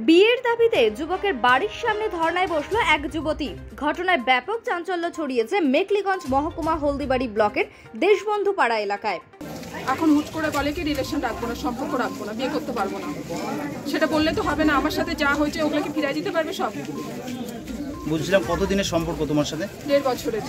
বিয়ের দাবিতে যুবকের বাড়ির সামনে ধর্নায় বসলো এক যুবতী। ঘটনায় ব্যাপক চাঞ্চল্য ছড়িয়েছে মেখলিগঞ্জ মহকুমা হলদিবাড়ি ব্লকের দেশবন্ধু পাড়া এলাকায়। এখন হুট করে বলে কি রিলেশন রাখবো না, সম্পর্ক রাখবো না, বিয়ে করতে পারবো না। সেটা বললে তো হবে না, আমার সাথে যা হয়েছে ওগুলোকে ফিরিয়ে দিতে পারবে সব। বলছিলাম কতদিনের সম্পর্ক তোমার সাথে? 1.5 বছরের।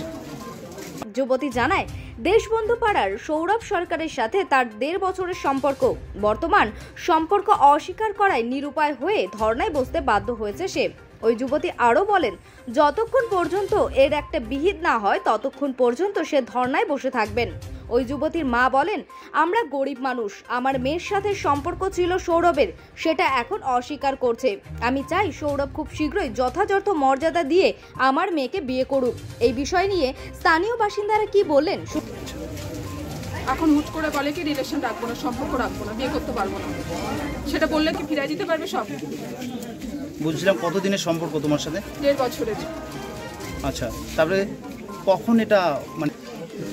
যুবতী জানায় দেশবন্ধু পাড়ার সৌরভ সরকারের সাথে তার 1.5 বছরের সম্পর্ক। বর্তমান সম্পর্ক অস্বীকার করায় নিরুপায় হয়ে ধর্নায় বসতে বাধ্য হয়েছে সে। ওই যুবতী আরও বলেন, যতক্ষণ পর্যন্ত এর একটা বিহিত না হয় ততক্ষণ পর্যন্ত সে ধর্নায় বসে থাকবেন। ওই যুবতীর মা বলেন, আমরা গরিব মানুষ, আমার মেয়ের সাথে সম্পর্ক ছিল সৌরভের, সেটা এখন অস্বীকার করছে। আমি চাই সৌরভ খুব শীঘ্রই যথাযথ মর্যাদা দিয়ে আমার মেয়েকে বিয়ে করুক। এই বিষয় নিয়ে স্থানীয় বাসিন্দারা কি বললেন? এখন হুট করে বলে কি রিলেশন রাখবো না, সম্পর্ক রাখবো না, বিয়ে করতে পারবো না। সেটা বললে কি ফিরিয়ে দিতে পারবে সব। বলছিলাম কতদিনের সম্পর্ক তোমার সাথে? 1.5 বছরের। আচ্ছা, তারপরে কখন এটা মানে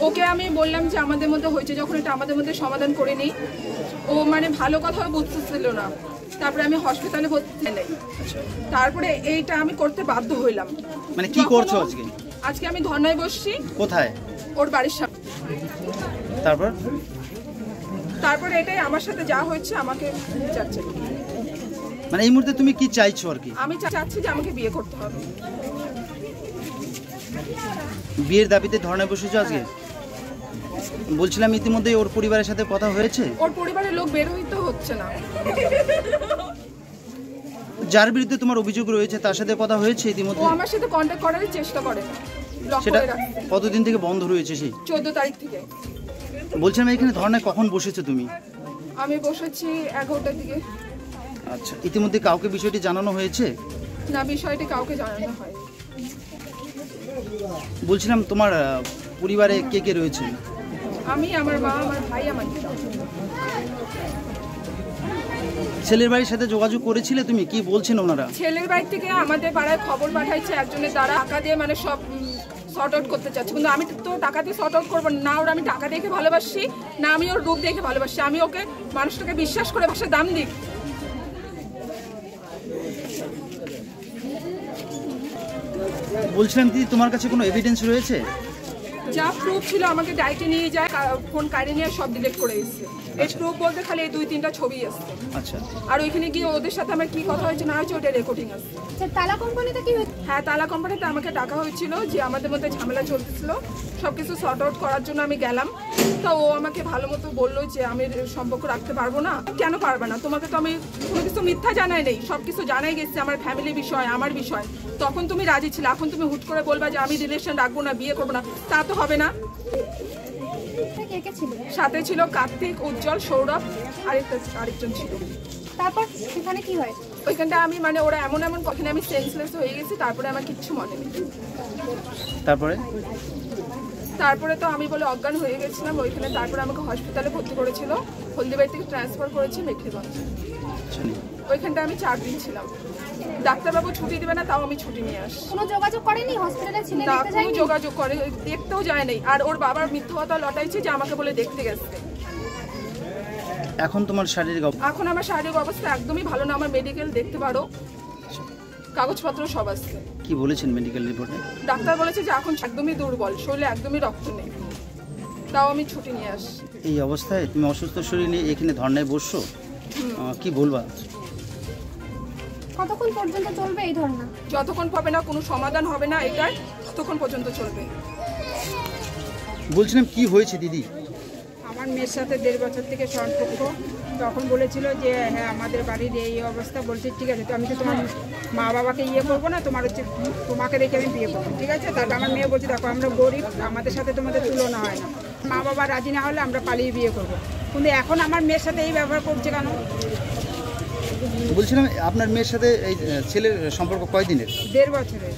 ওকে আমি বললাম যে আমাদের মধ্যে হয়েছে, যখন এটা আমাদের মধ্যে সমাধান করে নিই, ও মানে ভালো কথা বুঝতেছিল না। তারপরে আমি হসপিটালে ভর্তি নেই। তারপরে এইটা আমি করতে বাধ্য হইলাম। মানে কি করছো আজকে? আজকে আমি ধর্নায় বসছি। কোথায়? ওর বাড়ির সামনে। তারপরে এটাই আমার সাথে যা হয়েছে আমাকে চাচ্ছে। মানে এই মুহূর্তে তুমি কি চাইছো আর কি? আমি চাচ্ছি যে আমাকে বিয়ে করতে হবে। বিয়ের দাবিতে ধর্নায় বসেছো আজকে? বলছিলাম ইতিমধ্যে ওর পরিবারের সাথে কথা হয়েছে? ওর পরিবারের লোক বের হইতে হচ্ছে না। যার বিরুদ্ধে তোমার অভিযোগ রয়েছে তার সাথে কথা হয়েছে ইতিমধ্যে? ও আমার সাথে কন্ট্যাক্ট করার চেষ্টা করে। সেটা কতদিন থেকে বন্ধ রয়েছে? সেই 14 তারিখ থেকে। বলছিলাম এখানে ধর্নায় কখন বসেছো তুমি? আমি বসেছি 11টার দিকে। আচ্ছা, ইতিমধ্যে কাউকে বিষয়টি জানানো হয়েছে? না, বিষয়টি কাউকে জানানো হয়নি। বলছিলাম তোমার পরিবারে কে কে রয়েছে? আমি, আমার মা, আমার ভাই, আমার দিদা। ছেলের বাড়ির সাথে যোগাযোগ করেছিলে তুমি? কি বলছেন ওনারা? ছেলের বাড়ি থেকে আমাদের পাড়ায় খবর পাঠাইছে একজনের দ্বারা, টাকা দিয়ে মানে সব শর্ট আউট করতে চাচ্ছি। কিন্তু আমি তো টাকা দিয়ে শর্ট আউট করবো না। ওর আমি টাকা দেখে ভালোবাসি না, আমি ওর রূপ দেখে ভালোবাসি। আমি ওকে মানুষটাকে বিশ্বাস করে ভাষার দাম দিই। বলছিলাম কি তোমার কাছে কোনো এভিডেন্স রয়েছে? যা প্রুফ ছিল আমাকে ডাইটে নিয়ে যায়, ফোন কাড়ে নিয়ে সব ডিলিট করে এসেছে। এই প্রুফ বলতে খালি এই 2-3টা ছবি আসছে। আচ্ছা, আর ওইখানে গিয়ে ওদের সাথে আমার কি কথা হয়েছে না হয়েছে ওটা রেকর্ডিং আছে। তালা কোম্পানিতে কি হয়েছে? হ্যাঁ, তালা কোম্পানিতে আমাকে ডাকা হয়েছিল যে আমাদের মধ্যে ঝামেলা চলতেছিল, সবকিছু সর্ট আউট করার জন্য আমি গেলাম। তো ও আমাকে ভালো মতো বললো যে আমি সম্পর্ক রাখতে পারবো না। কেন পারবে না? তোমাকে তো আমি কোনো কিছু মিথ্যা জানাই নেই, সবকিছু জানাই গেছে, আমার ফ্যামিলি বিষয়, আমার বিষয়। তখন তুমি রাজি ছিলে, এখন তুমি হুট করে বলবা যে আমি রিলেশন রাখবো না, বিয়ে করবো না, তা তো হবে না। সাথে ছিল কার্তিক, উজ্জ্বল, সৌরভ, আরেকজন ছিল। তারপর সেখানে কি হয়? ওইখানটা আমি মানে ওরা এমন কখনো আমি সেন্সলেস হয়ে গেছি। তারপরে আমার কিচ্ছু মনে নেই। তারপরে তো আমি বলে অজ্ঞান হয়ে গেছিলাম ওইখানে। তারপরে আমাকে হসপিটালে ভর্তি করেছিল, হলদিবাড়ি থেকে ট্রান্সফার করেছি মেখলিগঞ্জ। ওইখানটা আমি 4 দিন ছিলাম। ডাক্তারবাবু ছুটি দেবে না, তাও আমি ছুটি নিয়ে আসি। কোনো যোগাযোগ করেনি হসপিটালে? ছিল না, কোনো যোগাযোগ করে দেখতেও যায় নাই। আর ওর বাবার মিথ্যা কথা লটাইছে যে আমাকে বলে দেখতে গেছে। এখন তোমার শারীরিক এখন আমার শারীরিক অবস্থা একদমই ভালো না। আমার মেডিকেল দেখতে পারো, কাগজপত্র সব আছে। কি বলেছেন মেডিকেল রিপোর্টে? ডাক্তার বলেছে যে এখন একদমই দুর্বল, শরীরে একদমই রক্ত নেই, তাও আমি ছুটি নিয়ে আসি। এই অবস্থায় তুমি অসুস্থ শরীর নিয়ে এখানে ধর্নায় বসছো, কি বলবা? কতক্ষণ পর্যন্ত চলবে এই ধর্না? যতক্ষণ পাবে না কোনো সমাধান হবে না এটার, ততক্ষণ পর্যন্ত চলবে। বলছিলাম কি হয়েছে দিদি? আমার মেয়ের সাথে 1.5 বছর থেকে সম্পর্ক। তখন বলেছিল যে হ্যাঁ আমাদের বাড়ির এই অবস্থা। বলছে ঠিক আছে, তো আমি তো তোমার মা বাবাকে করবো না, তোমাকে রেখে আমি বিয়ে করবো, ঠিক আছে। তারপর আমার মেয়ে বলছে দেখো আমরা গরিব, আমাদের সাথে তোমাদের তুলনা হয় না, মা বাবা রাজি না হলে আমরা পালিয়ে বিয়ে করবো। কিন্তু এখন আমার মেয়ের সাথে এই ব্যবহার করছে কেন? বলছিলাম আপনার মেয়ের সাথে এই ছেলের সম্পর্ক কয়দিনের? 1.5 বছরের।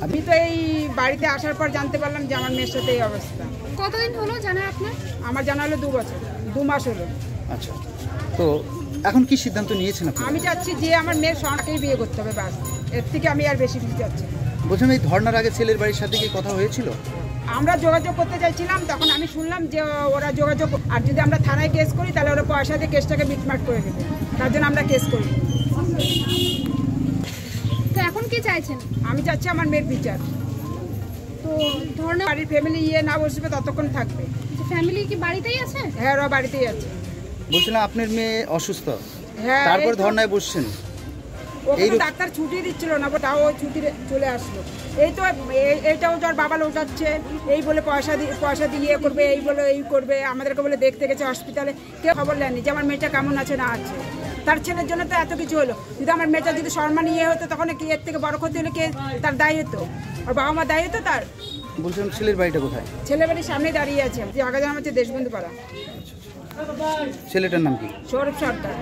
আমি তো এই বাড়িতে আসার পর জানতে পারলাম যে আমার মেয়ের সাথে এই অবস্থা। কতদিন হলো জানা আপনার? আমার জানা হলো 2 বছর, 2 মাস হলো। আচ্ছা, তো এখন কি সিদ্ধান্ত নিয়েছেন আপনি? আমি চাচ্ছি যে আমার মেয়ের সঙ্গেই বিয়ে করতে হবে, বাস, এর থেকে আমি আর বেশি কিছু চাচ্ছি। বলছিলাম এই ধর্নার আগে ছেলের বাড়ির সাথে কি কথা হয়েছিল? আমরা যোগাযোগ করতে চাইছিলাম, তখন আমি শুনলাম যে ওরা যোগাযোগ, আর যদি আমরা থানায় কেস করি তাহলে ওরা পয়সা দিয়ে কেসটাকে মিটমাট করে দেবে, তার জন্য আমরা কেস করি। চাইছেন? আমি চাচ্ছি আমার মেয়ের বিচার। তো ধর্ণা বাড়ির ফ্যামিলি না বসবে ততক্ষণ থাকবে। ফ্যামিলি কি বাড়িতেই আছে? হ্যাঁ, ওরা বাড়িতেই আছে। বলছিলাম আপনার মেয়ে অসুস্থ, হ্যাঁ, তারপর এই তো। ধর্নায় বসছেন। ওখানে ডাক্তার ছুটি দিচ্ছিল না, তাও ও ছুটি চলে আসলো। এই তো এইটাও যার বাবা লোটাচ্ছে, এই বলে পয়সা দিয়ে করবে, এই বলে এই করবে, আমাদেরকে বলে দেখতে গেছে হসপিটালে, কেউ খবর নেয়নি যে আমার মেয়েটা কেমন আছে না আছে। তার ছেলের জন্য তো এত কিছু হলো। যদি আমার মেয়েটা যদি সম্মান ইয়ে হতো তখন কি এর থেকে বড় ক্ষতি হলে কে তার দায়ী হতো? আর বাবা মা দায়ী হতো তার? বলছিলাম ছেলের বাড়িটা কোথায়? ছেলে বাড়ির সামনেই দাঁড়িয়ে আছে, যে আগে জানা হচ্ছে দেশবন্ধু পাড়া। ছেলেটার নাম কি? সৌরভ সরকার।